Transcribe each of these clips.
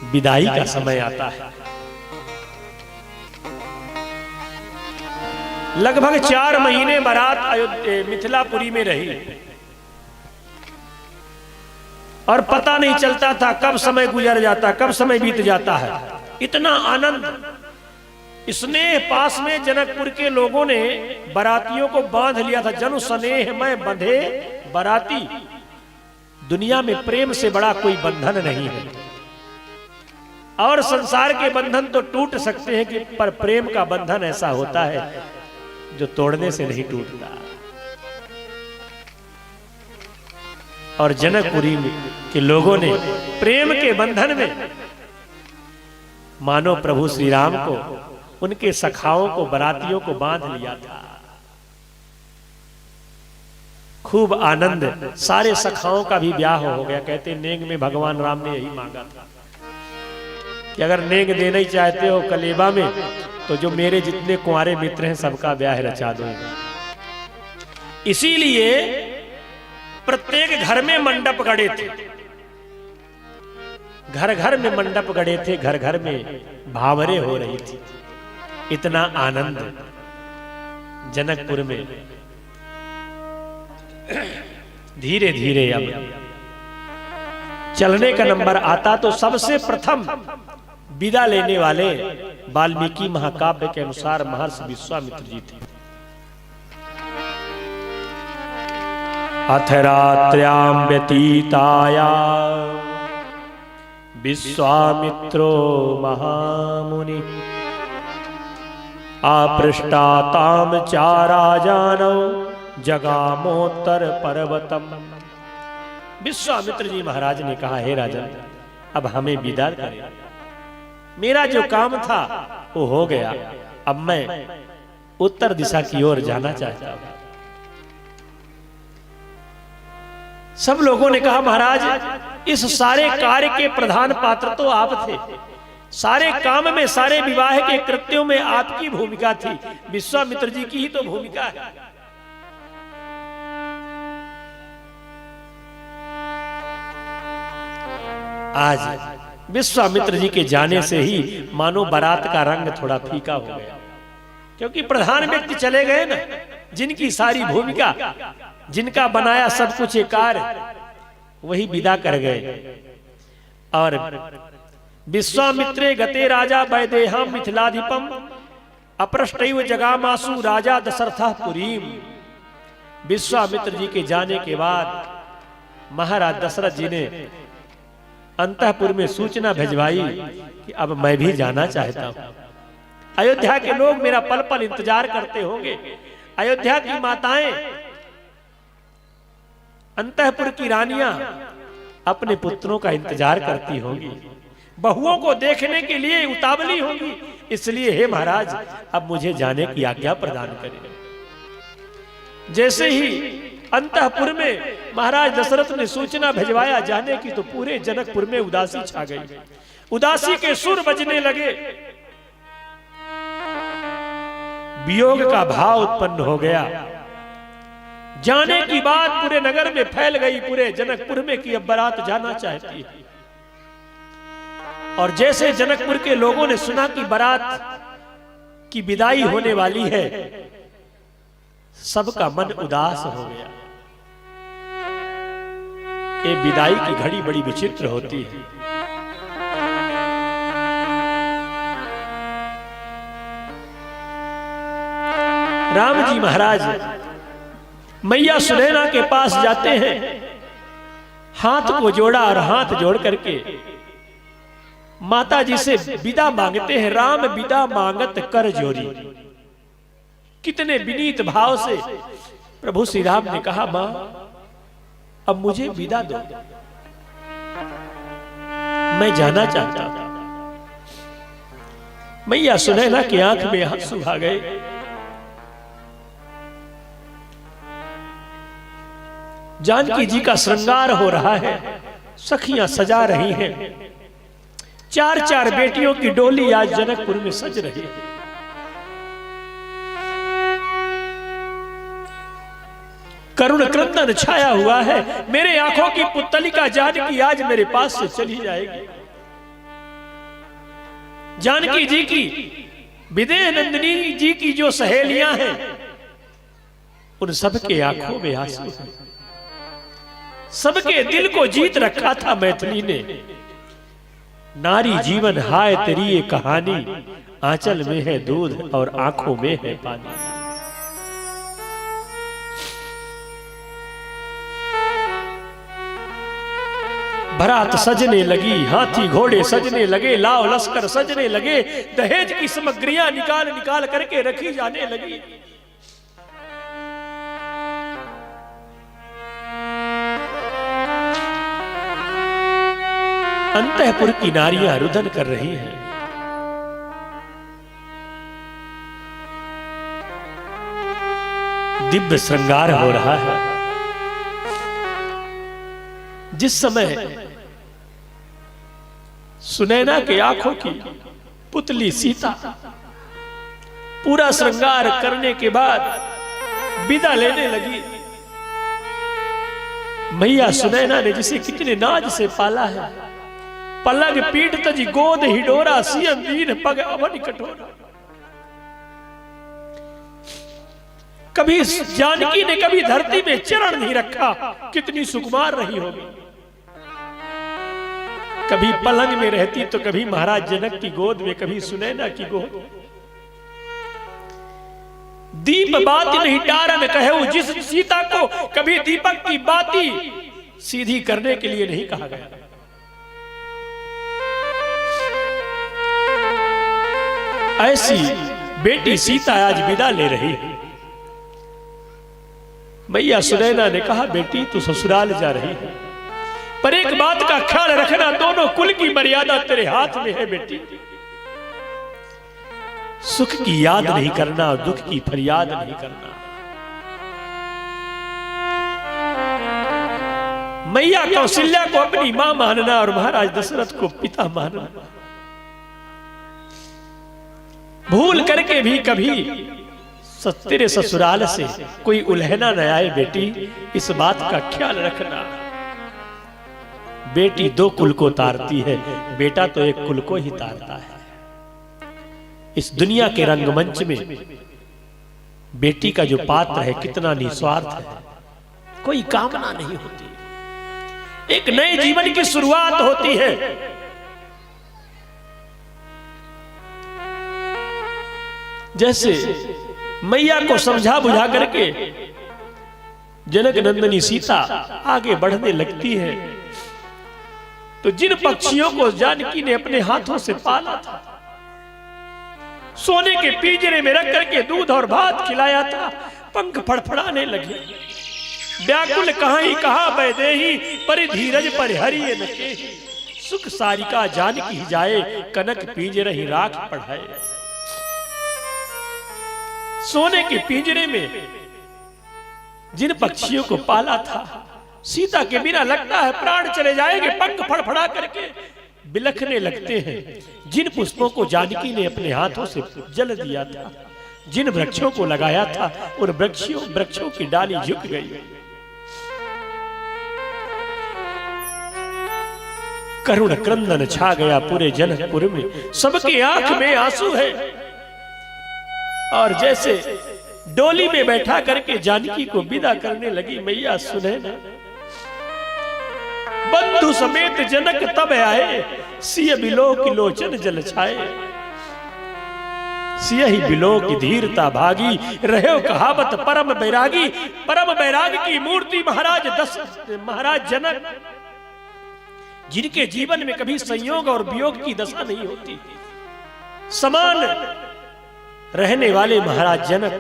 विदाई का समय आता है। लगभग 4 महीने बारात मिथिलापुरी में रही और पता नहीं चलता था कब समय गुजर जाता, कब समय बीत जाता है। इतना आनंद, स्नेह पास में जनकपुर के लोगों ने बारातियों को बांध लिया था। जनु स्नेह में बंधे बाराती। दुनिया में प्रेम से बड़ा कोई बंधन नहीं है, और संसार के बंधन तो टूट सकते हैं कि पर प्रेम का बंधन ऐसा होता है जो तोड़ने से नहीं टूटता। और जनकपुरी के लोगों ने प्रेम के बंधन में मानो प्रभु श्री राम को, उनके सखाओं को, बारातियों को बांध लिया था। खूब आनंद, सारे सखाओं का भी ब्याह हो गया। कहते नेंग में भगवान राम ने यही मांगा था कि अगर नेंग देना ही चाहते हो कलेबा में, तो जो मेरे जितने कुंवारे मित्र हैं सबका ब्याह रचा दो। इसीलिए प्रत्येक घर में मंडप गड़े थे, घर घर में मंडप गड़े थे, घर घर में भावरे हो रही थी। इतना आनंद जनकपुर में। धीरे धीरे अब चलने का नंबर आता तो सबसे प्रथम विदा लेने वाले वाल्मीकि महाकाव्य के अनुसार महर्षि विश्वामित्र जी थे। अथ रात्र्यां व्यतीताया विश्वामित्रो महामुनि आपृष्टाताम चाराजानौ जगामोत्तर पर्वतम। विश्वामित्र जी महाराज ने कहा, हे राजन, अब हमें विदा करें। मेरा जो काम था वो हो गया, अब मैं उत्तर दिशा की ओर जाना चाहता हूं। सब लोगों ने कहा, महाराज इस सारे कार्य के प्रधान पात्र तो आप थे, सारे काम में, सारे विवाह के कृत्यों में आपकी भूमिका थी, विश्वामित्र जी की ही तो भूमिका है। आज विश्वामित्र जी के जाने से ही मानो बारात का रंग थोड़ा फीका हो गया, क्योंकि प्रधान व्यक्ति चले गए ना, जिनकी सारी भूमिका, जिनका बनाया सब कुछ एक कार्य, वही विदा कर गए। और विश्वामित्रे गते राजा वैदेहम मिथिलाधिपम अपृष्टैव जगामासु राजा दशरथः पुरीम। विश्वामित्र जी के जाने के बाद महाराज दशरथ जी ने अंतःपुर में सूचना भिजवाई कि अब मैं भी जाना चाहता हूं। अयोध्या के लोग मेरा पल पल इंतजार करते होंगे, अयोध्या की माताएं, अंतःपुर की रानियां अपने पुत्रों का इंतजार करती होंगी, बहुओं को देखने के लिए उतावली होंगी। इसलिए हे महाराज, अब मुझे जाने की आज्ञा प्रदान करें। जैसे ही अंतःपुर में महाराज दशरथ ने सूचना भिजवाया जाने की, तो पूरे जनकपुर में उदासी छा गई। उदासी के सुर बजने लगे, वियोग का भाव उत्पन्न हो गया। जाने की बात पूरे नगर में फैल गई, पूरे जनकपुर में कि अब बारात जाना चाहती है। और जैसे जनकपुर के लोगों ने सुना कि बारात की विदाई होने वाली है, सबका मन उदास हो गया। ये विदाई की घड़ी बड़ी विचित्र होती है। राम जी महाराज मैया सुनैना के पास जाते हैं, हाथ को जोड़ा और हाथ जोड़ करके माता जी से विदा मांगते हैं। राम विदा मांगत कर जोरी। कितने विनीत भाव से प्रभु श्री राम ने कहा, मां अब मुझे विदा दो, मैं जाना चाहता हूं। मैया सुनैना की आंख में आंसू आ गए। जानकी जी का श्रृंगार हो रहा है, सखियां सजा रही हैं, 4-4 बेटियों की डोली आज जनकपुर में सज रही है। करुण क्रंदन छाया हुआ है। मेरे आंखों की पुतलिका जानकी आज मेरे पास से चली जाएगी। जानकी जी की, विदेह नंदिनी जी की जो सहेलियां हैं, उन सबके आंखों में आंसू हैं। सबके दिल को जीत रखा था मैथिली ने। नारी जीवन हाय तेरी ये कहानी, आंचल में है दूध और आंखों में है पानी। बारात सजने लगी, हाथी घोड़े सजने लगे, लाव लश्कर सजने लगे, दहेज की सामग्रियां निकाल निकाल करके रखी जाने लगी। अंतःपुर की नारियां रुदन कर रही हैं। दिव्य श्रृंगार हो रहा है। जिस समय सुनैना के आंखों की पुतली सीता पूरा श्रृंगार करने के बाद विदा लेने लगी, मैया सुनैना ने जिसे कितने नाज से पाला है, पलग पीठ तजी गोद हिडोरा, सियम वीर पग अवन कठोरा। कभी जानकी ने कभी धरती में चरण नहीं रखा, कितनी सुकुमार रही होगी। कभी पलंग में रहती तो कभी महाराज जनक की गोद में, कभी सुनैना की गोद। दीप बाती नहीं डारन कहे, जिस सीता को कभी दीपक की बाती सीधी करने के लिए नहीं कहा गया। ऐसी बेटी सीता आज विदा ले रही है। मैया सुनैना ने कहा, बेटी तू ससुराल जा रही है, पर एक बात का ख्याल रखना, दोनों कुल की मर्यादा तेरे हाथ में है बेटी। सुख की याद नहीं करना, दुख की फरियाद नहीं करना। मैया कौशल्या को अपनी मां मानना और महाराज दशरथ को पिता मानना। भूल करके भी कभी तेरे ससुराल से कोई उल्हना न आए बेटी, इस बात का ख्याल रखना। बेटी दो कुल को तारती है, बेटा तो एक कुल को ही तारता है। इस दुनिया के रंगमंच में बेटी का जो पात्र है कितना निस्वार्थ है, कोई कामना नहीं होती। एक नए जीवन की शुरुआत होती है। जैसे मैया को समझा बुझा करके जनक नंदनी सीता आगे बढ़ने लगती है, तो जिन पक्षियों को जानकी ने अपने हाथों से पाला था, सोने के पिंजरे में रख करके दूध और भात खिलाया था, पंख फड़फड़ाने लगे। व्याकुल कहां कहा बैदेही, पर धीरज पर हरिये न केही। सुख सारिका जानकी जाए, कनक पिंजरे ही राख पढ़ाए। सोने के पिंजरे में जिन पक्षियों को पाला था, सीता के बिना लगता है प्राण चले जाएंगे, पंख फड़फड़ा करके बिलखने लगते हैं। जिन पुष्पों को जानकी ने अपने हाथों से जल दिया था, जिन वृक्षों को लगाया था, उन वृक्षों की डाली झुक गई। करुण क्रंदन छा गया पूरे जनकपुर में, सबकी आंख में आंसू है। और जैसे डोली में बैठा करके जानकी को विदा करने लगी मैया सुनैना, बंधु समेत जनक तब आए, सिय बिलोक लोचन जल छाए। सिय ही बिलोक धीरता भागी, रहे कहावत परम बैरागी। परम बैराग की मूर्ति महाराज जनक, जिनके जीवन में कभी संयोग और वियोग की दशा नहीं होती, समान रहने वाले महाराज जनक,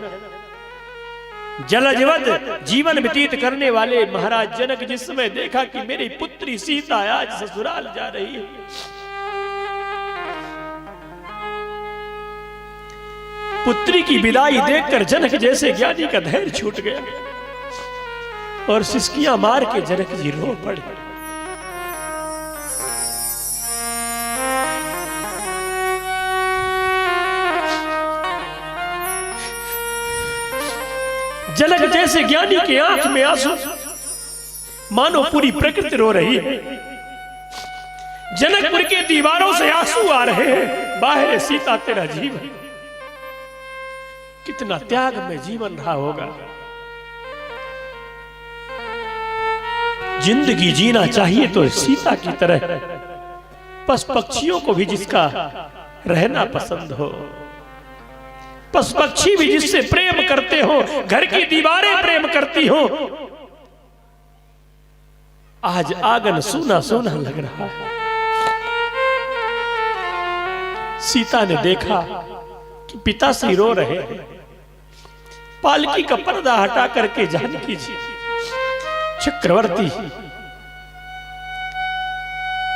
जलजवद जीवन व्यतीत करने वाले महाराज जनक, जिस समय देखा कि मेरी पुत्री सीता आज ससुराल जा रही है, पुत्री की विदाई देखकर जनक जैसे ज्ञानी का धैर्य छूट गया और सिसकियां मार के जनक जी रो पड़े। जनक जैसे ज्ञानी के आंख में आंसू, मानो पूरी प्रकृति रो रही है। जनकपुर के दीवारों से आंसू आ रहे हैं। बाहर सीता तेरा जीवन, कितना त्याग में जीवन रहा होगा। जिंदगी जीना चाहिए तो सीता की तरह, पशु पक्षियों को भी जिसका रहना पसंद हो, पशु पक्षी भी जिससे प्रेम करते हो, घर की दीवारें प्रेम करती हो। आज आंगन सूना सूना लग रहा है। सीता ने देखा कि पिताश्री रो रहे हैं। पालकी का पर्दा हटा करके जानकी जी चक्रवर्ती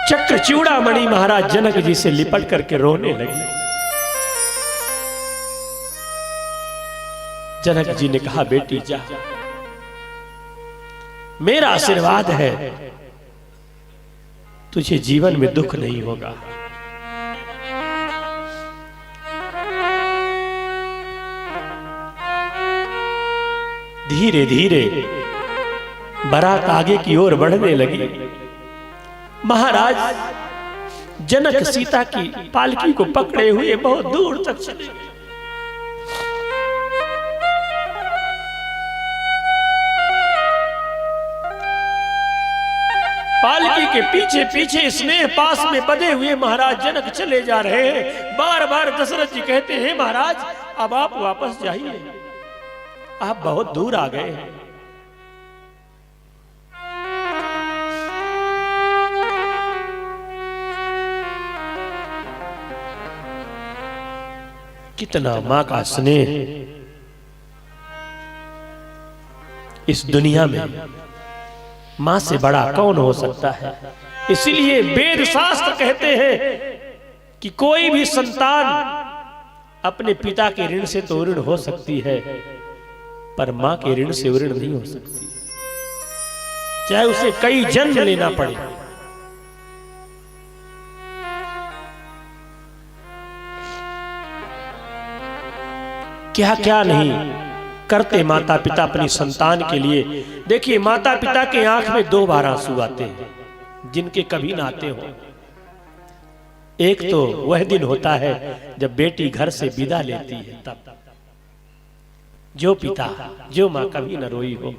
चक्र चूड़ामणि महाराज जनक जी से लिपट करके रोने लगी। जनक जी ने कहा, बेटी जा, मेरा आशीर्वाद है, तुझे जीवन में दुख नहीं होगा। धीरे धीरे बारात आगे की ओर बढ़ने लगी। महाराज जनक सीता की पालकी को पकड़े हुए बहुत दूर तक चले गए। पालकी के पीछे पीछे स्नेह पास में बंधे हुए महाराज जनक चले जा रहे हैं। बार बार दशरथ जी कहते हैं, महाराज अब आप वापस जाइए, आप बहुत दूर आ गए हैं। कितना मां का स्नेह इस दुनिया में, मां से बड़ा कौन हो सकता है। इसीलिए वेद शास्त्र कहते हैं कि कोई भी संतान अपने पिता के ऋण से तो ऋण हो सकती है, पर मां के ऋण से ऋण नहीं हो सकती, चाहे उसे कई जन्म लेना पड़े। क्या क्या नहीं करते माता पिता अपनी संतान के लिए। देखिए, माता पिता के आंख में दो बार आंसू आते हैं जिनके कभी ना आते हो। एक तो वह दिन होता है जब बेटी घर से विदा लेती है, तब जो पिता जो मां कभी न रोई हो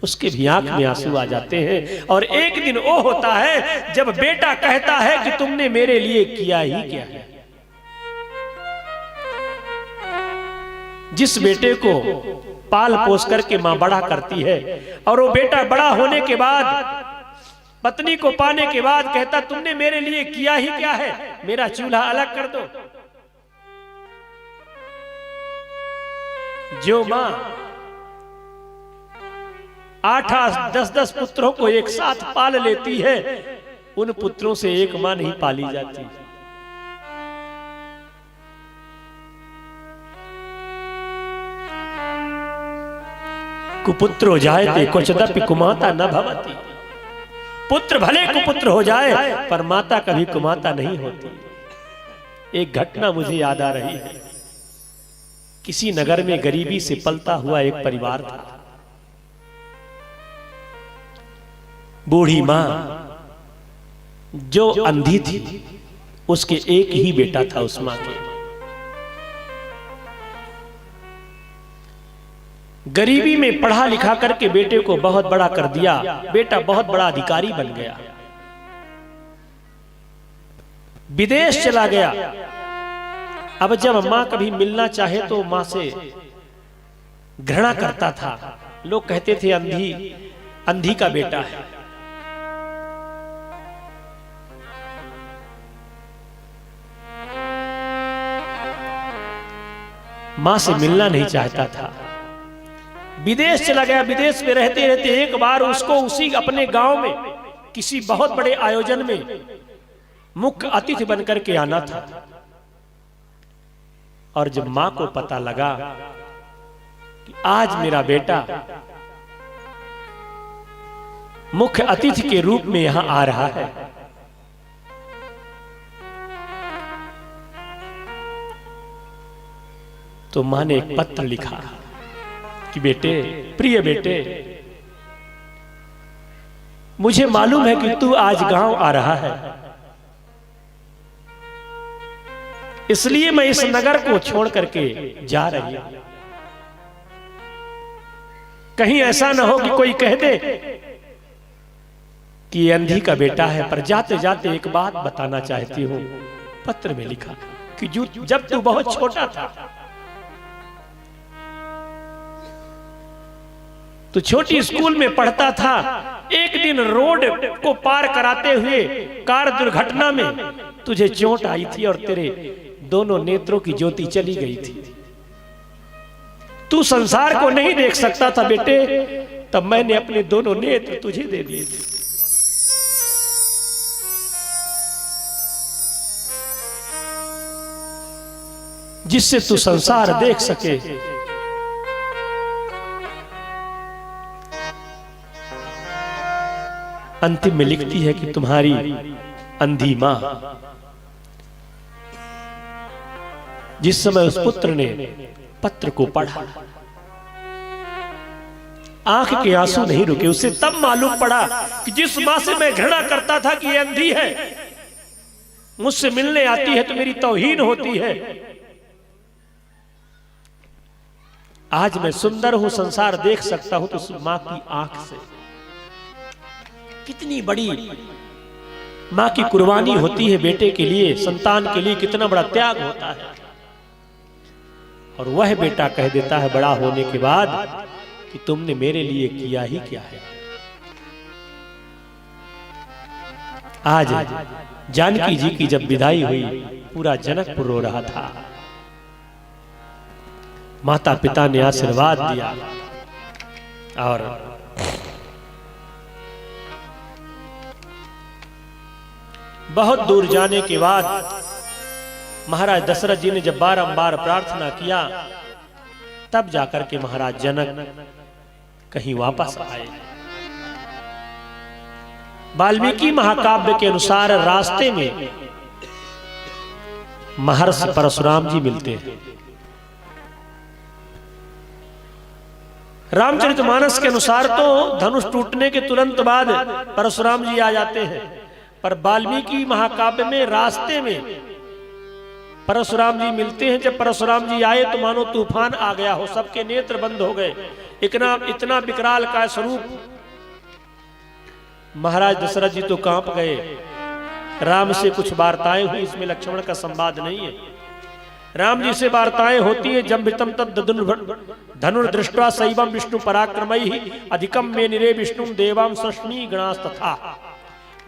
उसके भी आंख में आंसू आ जाते हैं। और एक दिन वो होता है जब बेटा कहता है कि तुमने मेरे लिए किया ही क्या है। जिस बेटे को पाल पोस करके मां बड़ा करती है और वो बेटा बड़ा होने के बाद पत्नी को पाने के बाद कहता, तुमने मेरे लिए किया ही क्या है, मेरा चूल्हा अलग कर दो। जो मां 8-8, 10-10 पुत्रों को एक साथ पाल लेती है, उन पुत्रों से एक मां नहीं पाली जाती। कुपुत्रो जायते क्वचिदपि कुमाता न भवति। पुत्र भले कुपुत्र हो जाए पर माता कभी कुमाता नहीं होती। एक घटना मुझे याद आ रही है। किसी नगर में गरीबी से पलता हुआ एक परिवार था। बूढ़ी मां जो अंधी थी, उसके एक ही बेटा था उस मां के। गरीबी में पढ़ा लिखा करके बेटे को बहुत बड़ा कर दिया। बेटा बहुत बड़ा अधिकारी बन गया, विदेश चला गया। अब जब मां कभी मिलना चाहे तो मां से घृणा करता था। लोग कहते थे अंधी का बेटा है। मां से मिलना नहीं चाहता था, विदेश चला गया। विदेश में रहते रहते एक बार उसको उसी अपने गांव में किसी बहुत बड़े आयोजन में मुख्य अतिथि बनकर के आना था। और जब मां को पता लगा कि आज मेरा बेटा मुख्य अतिथि के रूप में यहां आ रहा है, तो मां ने एक पत्र लिखा कि बेटे, प्रिय बेटे, मुझे मालूम है कि तू आज गांव आ रहा है। इसलिए मैं इस नगर को छोड़ करके जा रही हूं। कहीं ऐसा ना हो कि कोई कह दे कि ये अंधी का बेटा है। पर जाते जाते एक बात बताना चाहती हूं। पत्र में लिखा कि जब तू बहुत छोटा था तो छोटी स्कूल में पढ़ता था। एक दिन रोड को पार कराते हुए कार दुर्घटना में तुझे चोट आई थी और तेरे दोनों नेत्रों की ज्योति चली गई थी। तू संसार को नहीं देख सकता था बेटे, तब मैंने अपने दोनों नेत्र तुझे दे दिए थे। जिससे तू संसार देख सके। अंतिम में लिखती है कि तुम्हारी अंधी मां, जिस समय उस पुत्र ने पत्र को पढ़ा, आंख के आंसू नहीं रुके। उसे तब मालूम पड़ा कि जिस मां से मैं घृणा करता था कि ये अंधी है, मुझसे मिलने आती है तो मेरी तौहीन होती है। आज मैं सुंदर हूं, संसार देख सकता हूं तो उस मां की आंख से। कितनी बड़ी मां की कुर्बानी होती है बेटे के लिए, संतान के लिए कितना बड़ा त्याग होता है। और वह बेटा कह देता है बड़ा होने के बाद कि तुमने मेरे लिए किया ही क्या है। आज जानकी जी की जब विदाई हुई, पूरा जनकपुर रो रहा था। माता पिता ने आशीर्वाद दिया और बहुत दूर जाने के बाद महाराज दशरथ जी ने जब बारंबार प्रार्थना किया, तब जाकर के महाराज जनक कहीं वापस आए। वाल्मीकि महाकाव्य के अनुसार रास्ते में महर्षि परशुराम जी मिलते हैं। रामचरितमानस के अनुसार तो धनुष टूटने के तुरंत बाद परशुराम जी आ जाते हैं, पर वाल्मीकि महाकाव्य में रास्ते में परशुराम जी मिलते हैं। जब परशुराम जी आए तो मानो तूफान आ गया हो, सबके नेत्र बंद हो गए। इतना विकराल का स्वरूप। महाराज दशरथ जी तो कांप गए। राम से कुछ वार्ताएं हुई, इसमें लक्ष्मण का संवाद नहीं है। राम जी से वार्ताएं होती है। जम्भितम धनुर्दृष्ट्वा सैवम विष्णु पराक्रमैः अधिकम मे निरे विष्णु देवां सष्मी गणास्तथा।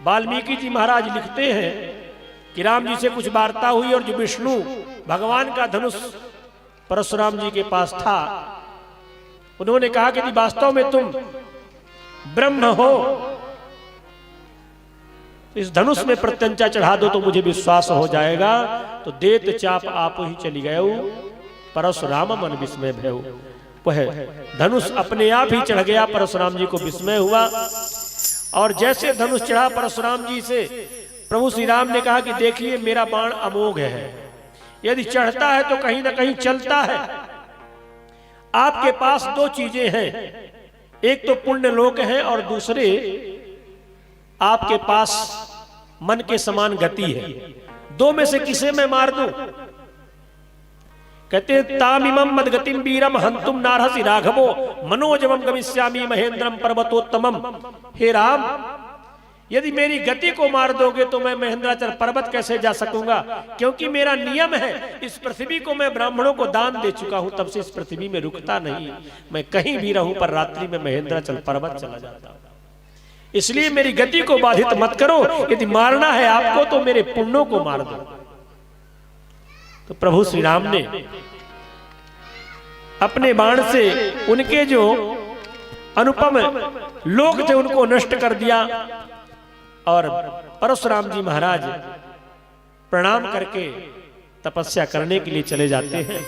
वाल्मीकि जी महाराज लिखते हैं कि राम जी से कुछ वार्ता हुई और जो विष्णु भगवान का धनुष परशुराम जी के पास था, उन्होंने कहा कि वास्तव में तुम ब्रह्म हो, इस धनुष में प्रत्यंचा चढ़ा दो तो मुझे विश्वास हो जाएगा। तो देत चाप आप ही चली गए, परशुराम मन विस्मय भयउ। वह धनुष अपने आप ही चढ़ गया, परशुराम जी को विस्मय हुआ। और जैसे धनुष चढ़ा परशुराम जी से, प्रभु श्री राम ने कहा कि देखिए मेरा बाण अमोघ है, यदि चढ़ता है तो कहीं ना कहीं चलता है। आपके पास दो चीजें हैं, एक तो पुण्य लोक है और दूसरे आपके पास मन के समान गति है। दो में से किसे मैं मार दूं? कहते तामिमं मदगतिम वीरम हंतुम नारहसि राघवो मनोजवम गमिष्यामि महेंद्रम पर्वतोत्तमम। हे राम, यदि मेरी गति को मार दोगे तो मैं महेंद्राचल पर्वत कैसे जा सकूंगा? क्योंकि मेरा नियम है, इस पृथ्वी को मैं ब्राह्मणों को दान दे चुका हूं, तब से इस पृथ्वी में रुकता नहीं। मैं कहीं भी रहूं पर रात्रि में महेंद्राचल पर्वत चला जाता हूं। इसलिए मेरी गति को बाधित मत करो। यदि मारना है आपको तो मेरे पुण्यों को मार दो। तो प्रभु श्री राम ने अपने बाण से उनके जो अनुपम लोक थे उनको नष्ट कर दिया। और परशुराम जी महाराज प्रणाम करके तपस्या करने के लिए चले जाते हैं।